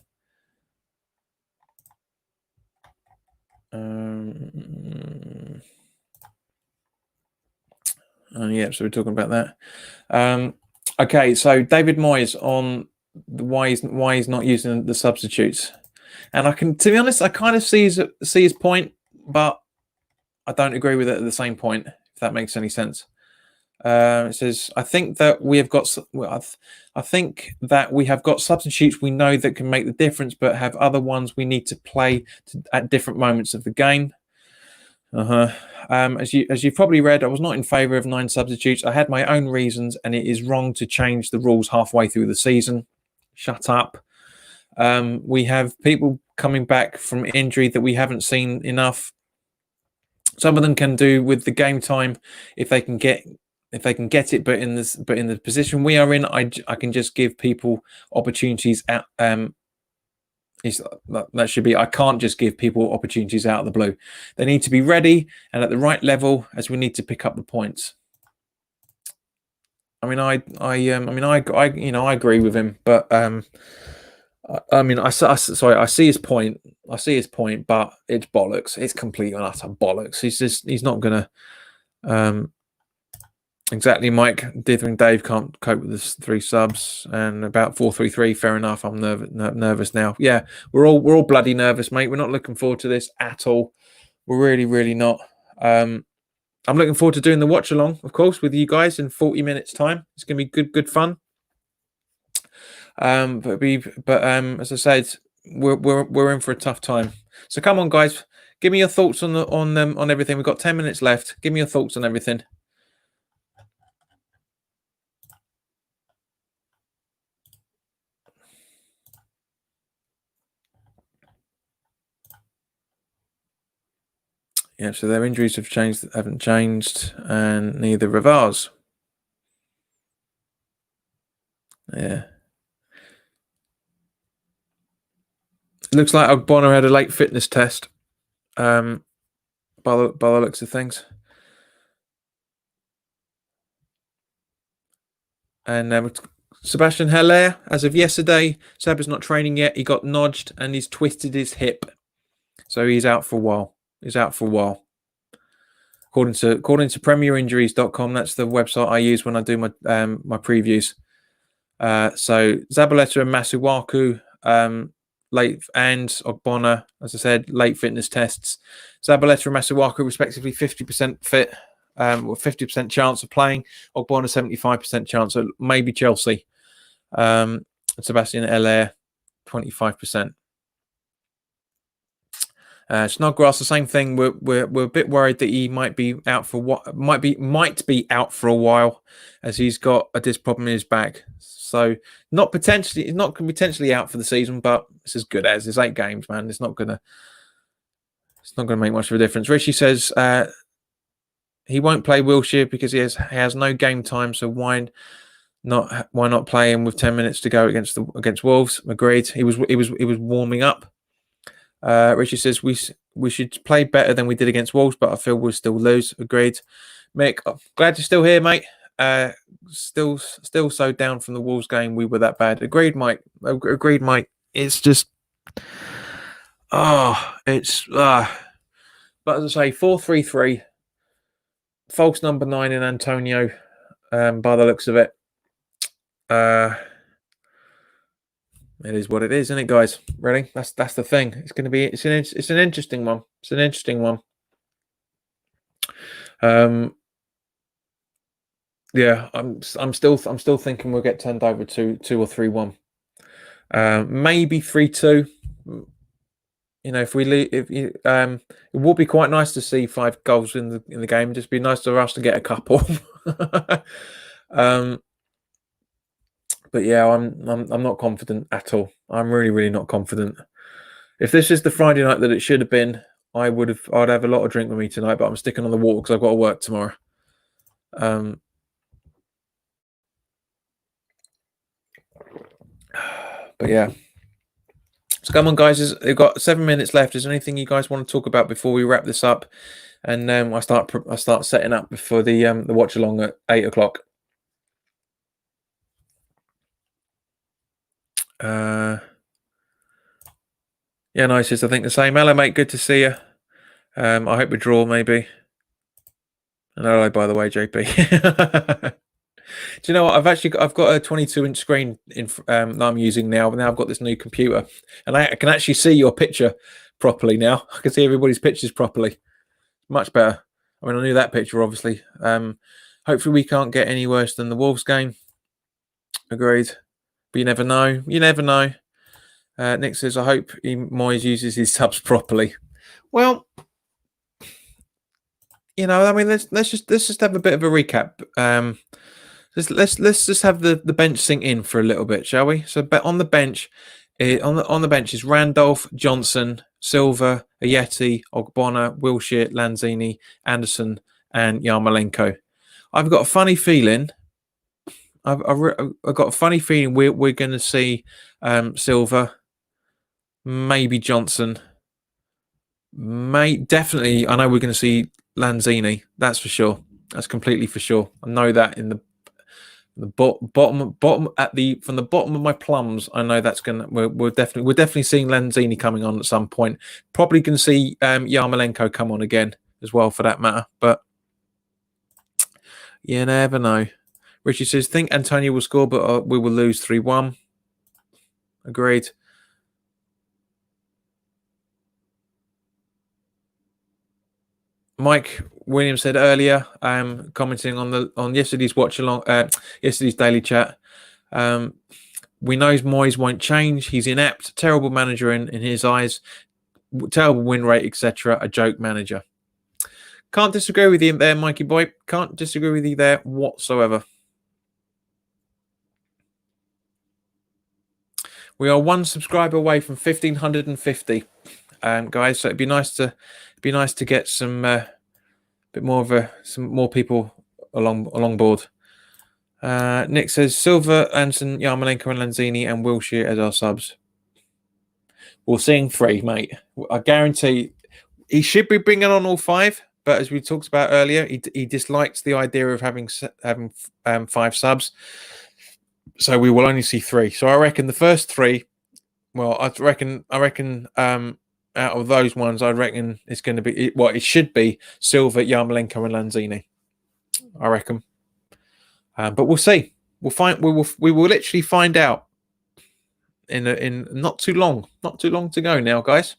Yeah, so we're talking about that. Okay, so David Moyes on why he's not using the substitutes, and to be honest, I kind of see his point, but I don't agree with it at the same point. If that makes any sense. It says, I think that we have got substitutes we know that can make the difference, but have other ones we need to play at different moments of the game. As you've probably read, I was not in favour of 9 substitutes. I had my own reasons, and it is wrong to change the rules halfway through the season. Shut up. We have people coming back from injury that we haven't seen enough. Some of them can do with the game time if they can get it, but in the position we are in, I can just give people opportunities at that should be. I can't just give people opportunities out of the blue. They need to be ready and at the right level, as we need to pick up the points. I mean, I agree with him, but I see his point. But it's bollocks. It's complete and utter bollocks. He's not gonna. Exactly, Mike. Dithering Dave can't cope with this 3 subs, and about 4-3-3. Fair enough. I'm nervous now. Yeah, we're all bloody nervous, mate. We're not looking forward to this at all. We're really not. I'm looking forward to doing the watch along, of course, with you guys in 40 minutes time. It's gonna be good fun. But as I said, we're in for a tough time. So come on, guys, give me your thoughts on everything. We've got 10 minutes left. Give me your thoughts on everything. Yeah, so their injuries haven't changed, and neither have ours. Yeah. Looks like Ogbonna had a late fitness test. By the looks of things. And Sebastian Haller, as of yesterday, Saba's not training yet. He got nudged and he's twisted his hip, so he's out for a while. According to PremierInjuries.com, that's the website I use when I do my previews. So Zabaleta and Masuaku, late, and Ogbonna, as I said, late fitness tests. Zabaleta and Masuaku, respectively, 50% fit, with 50% chance of playing. Ogbonna, 75% chance, so maybe Chelsea. Sebastian Haller, 25%. Snodgrass, the same thing. We're a bit worried that he might be out for what might be out for a while, as he's got a disc problem in his back. So not potentially out for the season, but it's as good as. It's 8 games, man. It's not gonna make much of a difference. Richie says he won't play Wilshere because he has no game time. So why not play him with 10 minutes to go against Wolves? Agreed. He was warming up. Richard says we should play better than we did against Wolves, but I feel we'll still lose. Agreed. Mick, glad you're still here, mate. Still so down from the Wolves game. We were that bad. Agreed, Mike. It's just, it's but as I say, 4-3-3. False number 9 in Antonio. By the looks of it, it is what it is, isn't it, guys? Really, that's the thing. It's going to be it's an interesting one. It's an interesting one. Yeah, I'm still thinking we'll get turned over to 2 or 3-1, maybe 3-2. You know, it would be quite nice to see 5 goals in the game. It'd just be nice for us to get a couple. But yeah, I'm not confident at all. I'm really not confident. If this is the Friday night that it should have been, I'd have a lot of drink with me tonight. But I'm sticking on the water because I've got to work tomorrow. But yeah. So come on, guys. We've got 7 minutes left. Is there anything you guys want to talk about before we wrap this up? And I start setting up for the watch along at 8 o'clock. Yeah, nice. I think the same. Hello, mate. Good to see you. I hope we draw, maybe. And hello, by the way, JP. Do you know what? I've got a 22-inch screen that I'm using now. Now I've got this new computer, and I can actually see your picture properly now. I can see everybody's pictures properly. Much better. I mean, I knew that picture, obviously. Hopefully, we can't get any worse than the Wolves game. Agreed. But you never know. Nick says, I hope Moyes uses his subs properly. Well, you know, I mean, let's just have a bit of a recap. Let's just have the bench sink in for a little bit, shall we? So, on the bench, on the bench is Randolph, Johnson, Silva, Ajeti, Ogbonna, Wilshere, Lanzini, Anderson, and Yarmolenko. I've got a funny feeling. I've got a funny feeling we're going to see Silva, maybe Johnson, definitely. I know we're going to see Lanzini. That's for sure. That's completely for sure. I know that in the bottom from the bottom of my plums, I know that's gonna. We're definitely seeing Lanzini coming on at some point. Probably going to see Yarmolenko come on again as well, for that matter. But you never know. Richie says, think Antonio will score, but we will lose 3-1. Agreed. Mike Williams said earlier, commenting on yesterday's watch along, yesterday's daily chat. We know Moyes won't change. He's inept, terrible manager in his eyes, terrible win rate, etc. A joke manager. Can't disagree with you there, Mikey boy. Can't disagree with you there whatsoever. We are 1 subscriber away from 1,550, guys. So it'd be nice to get some bit more of some more people along board. Nick says Silva, Anderson, Yarmolenko, and Lanzini and Wilshere as our subs. We'll see in 3, mate. I guarantee he should be bringing on all 5. But as we talked about earlier, he dislikes the idea of having 5 subs. So we will only see 3. So I reckon the first 3. Well, I reckon. Out of those ones, I reckon it's going to be it should be Silva, Yarmolenko, and Lanzini. I reckon. But we'll see. We will literally find out in not too long. Not too long to go now, guys.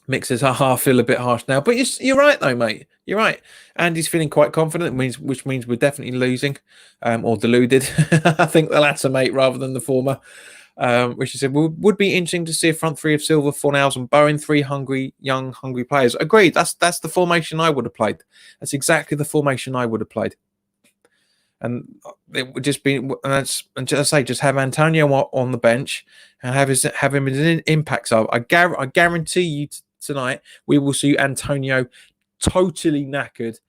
Mick says, I feel a bit harsh now. But you're right, though, mate. You're right. Andy's feeling quite confident, which means we're definitely losing or deluded. I think the latter, mate, rather than the former. Which he said would be interesting to see a front 3 of Silva, Fornals, and Bowen, 3 young, hungry players. Agreed. That's the formation I would have played. That's exactly the formation I would have played. And it would just be, and just I say, just have Antonio on the bench and have him as an impact sub. I guarantee you tonight we will see Antonio totally knackered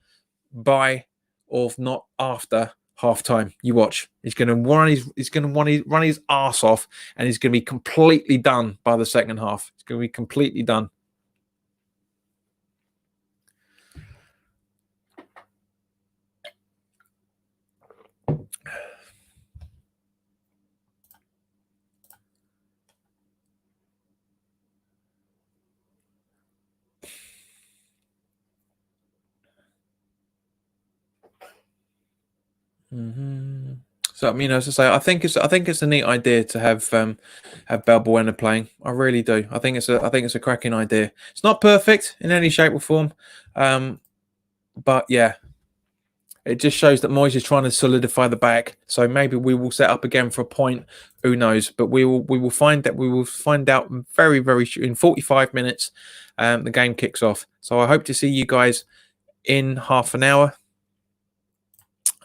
by, or not after, half time. You watch. He's going to run his arse off, and he's going to be completely done by the second half. It's going to be completely done. Mm-hmm. So as I say, I think it's a neat idea to have Balbuena playing. I really do. I think it's a cracking idea. It's not perfect in any shape or form, but yeah, it just shows that Moyes is trying to solidify the back. So maybe we will set up again for a point. Who knows? But we will find out very, very in 45 minutes. The game kicks off. So I hope to see you guys in half an hour.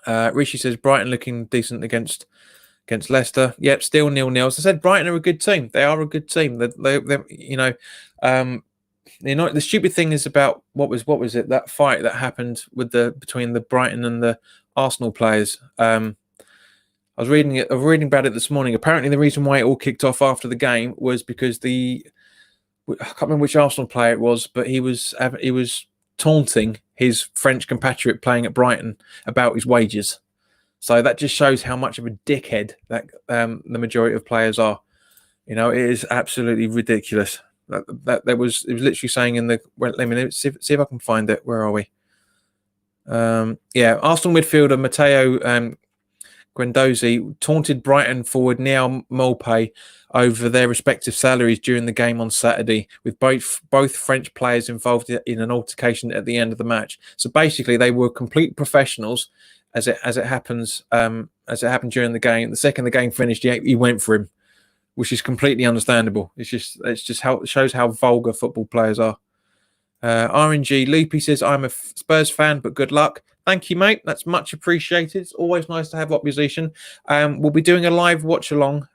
Rishi says Brighton looking decent against Leicester. Yep, still 0-0. As I said, Brighton are a good team. They are a good team. The stupid thing is about what was it, that fight that happened between the Brighton and the Arsenal players. I was reading about it this morning. Apparently, the reason why it all kicked off after the game was because I can't remember which Arsenal player it was, but he was taunting his French compatriot playing at Brighton about his wages. So that just shows how much of a dickhead that the majority of players are. It is absolutely ridiculous. It was literally saying in the. Well, let me see if I can find it. Where are we? Arsenal midfielder Matteo Guendouzi taunted Brighton forward Niall Maupay over their respective salaries during the game on Saturday, with both French players involved in an altercation at the end of the match. So basically, they were complete professionals, as it happened during the game. The second the game finished, he went for him, which is completely understandable. It's just how it shows how vulgar football players are. RNG Loopy says, I'm a Spurs fan, but good luck. Thank you, mate. That's much appreciated. It's always nice to have opposition. We'll be doing a live watch along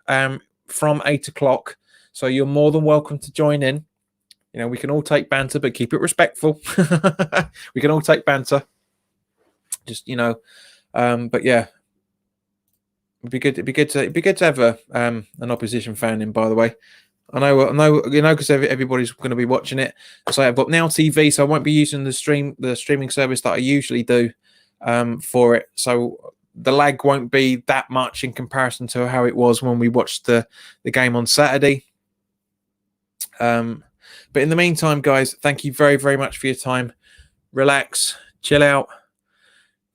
from 8 o'clock. So you're more than welcome to join in. We can all take banter, but keep it respectful. We can all take banter. Just, but yeah. It'd be good to have an opposition fan in, by the way. I know, because everybody's going to be watching it. So I've got Now TV, so I won't be using the streaming service that I usually do for it. So the lag won't be that much in comparison to how it was when we watched the game on Saturday. But in the meantime, guys, thank you very, very much for your time. Relax, chill out,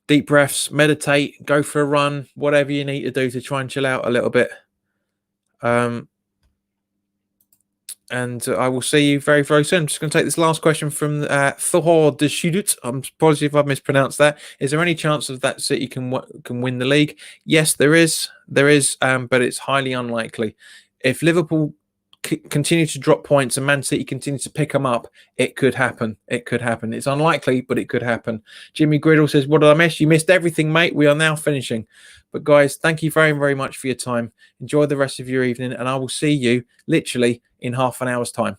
deep breaths, meditate, go for a run, whatever you need to do to try and chill out a little bit. And I will see you very, very soon. I'm just going to take this last question from Thor de Schudut. I'm apologies if I've mispronounced that. Is there any chance of that City can win the league? Yes, there is. There is, but it's highly unlikely. If Liverpool continue to drop points and Man City continue to pick them up, it could happen. It could happen. It's unlikely, but it could happen. Jimmy Griddle says, what did I miss? You missed everything, mate. We are now finishing. But guys, thank you very, very much for your time. Enjoy the rest of your evening, and I will see you literally in half an hour's time.